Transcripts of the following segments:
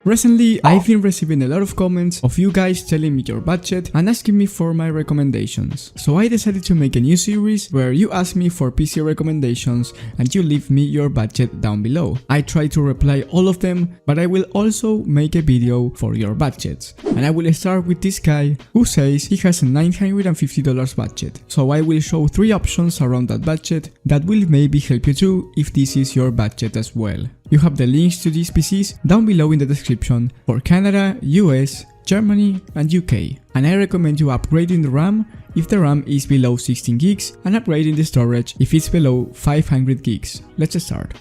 Recently, I've been receiving a lot of comments of you guys telling me your budget and asking me for my recommendations. So I decided to make a new series where you ask me for PC recommendations and you leave me your budget down below. I try to reply all of them, but I will also make a video for your budgets. And I will start with this guy who says he has a $950 budget. So I will show 3 options around that budget that will maybe help you too if this is your budget as well. You have the links to these PCs down below in the description for Canada, US, Germany and UK. And I recommend you upgrading the RAM if the RAM is below 16 gigs and upgrading the storage if it's below 500 gigs. Let's start.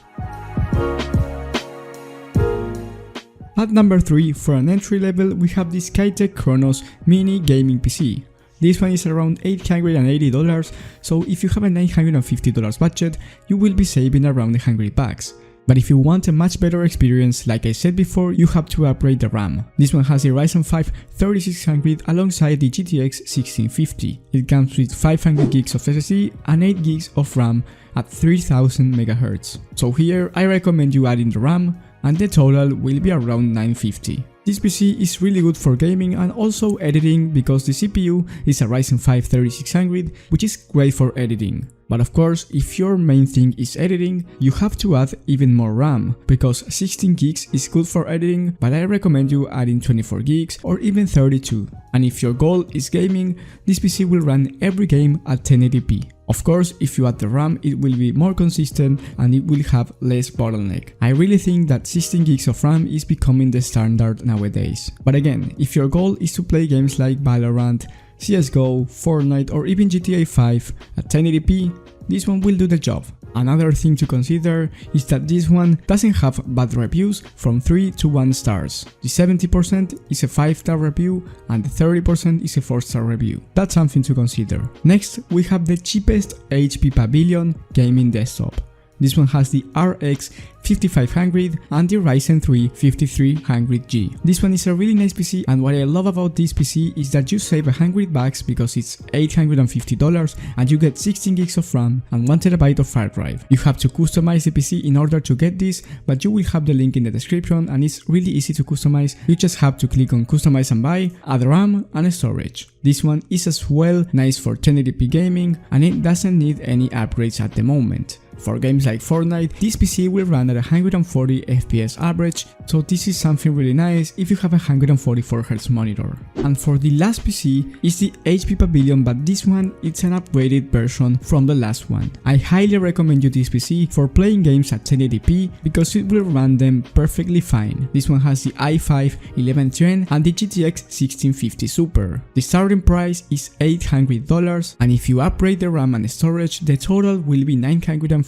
At number 3, for an entry level, we have the Skytech Chronos mini gaming PC. This one is around $880, so if you have a $950 budget, you will be saving around $100. But if you want a much better experience, like I said before, you have to upgrade the RAM. This one has a Ryzen 5 3600 alongside the GTX 1650. It comes with 500 gigs of SSD and 8 gigs of RAM at 3000 MHz. So here I recommend you adding the RAM and the total will be around $950. This PC is really good for gaming and also editing because the CPU is a Ryzen 5 3600, which is great for editing. But of course, if your main thing is editing, you have to add even more RAM, because 16 gigs is good for editing, but I recommend you adding 24 gigs or even 32. And if your goal is gaming, this PC will run every game at 1080p. Of course, if you add the RAM, it will be more consistent and it will have less bottleneck. I really think that 16 gigs of RAM is becoming the standard nowadays. But again, if your goal is to play games like Valorant, CSGO, Fortnite or even GTA 5 at 1080p, this one will do the job. Another thing to consider is that this one doesn't have bad reviews from 3 to 1 stars. The 70% is a 5-star review and the 30% is a 4-star review. That's something to consider. Next, we have the cheapest HP Pavilion gaming desktop. This one has the RX 5500 and the Ryzen 3 5300G. This one is a really nice PC, and what I love about this PC is that you save $100 because it's $850 and you get 16 gigs of RAM and 1TB of hard drive. You have to customize the PC in order to get this, but you will have the link in the description and it's really easy to customize. You just have to click on customize and buy, add RAM and storage. This one is as well nice for 1080p gaming and it doesn't need any upgrades at the moment. For games like Fortnite, this PC will run at 140 FPS average, so this is something really nice if you have a 144Hz monitor. And for the last PC is the HP Pavilion, but this one it's an upgraded version from the last one. I highly recommend you this PC for playing games at 1080p because it will run them perfectly fine. This one has the i5 11th Gen and the GTX 1650 Super. The starting price is $800 and if you upgrade the RAM and storage, the total will be $950.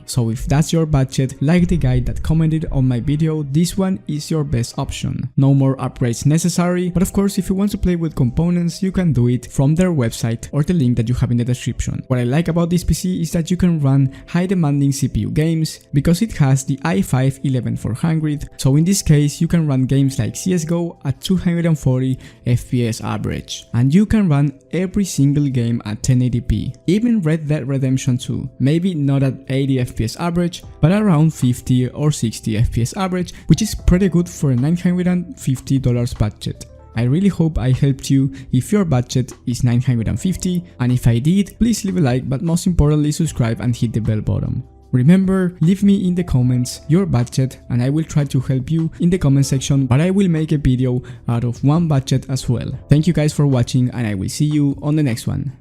So if that's your budget, like the guy that commented on my video, this one is your best option. No more upgrades necessary, but of course if you want to play with components, you can do it from their website or the link that you have in the description. What I like about this PC is that you can run high demanding CPU games because it has the i5 11400, so in this case you can run games like CSGO at 240 FPS average, and you can run every single game at 1080p, even Red Dead Redemption 2, maybe not at 80 FPS average, but around 50 or 60 FPS average, which is pretty good for a $950 budget. I really hope I helped you if your budget is $950, and if I did, please leave a like, but most importantly subscribe and hit the bell button. Remember, leave me in the comments your budget and I will try to help you in the comment section, but I will make a video out of one budget as well. Thank you guys for watching and I will see you on the next one.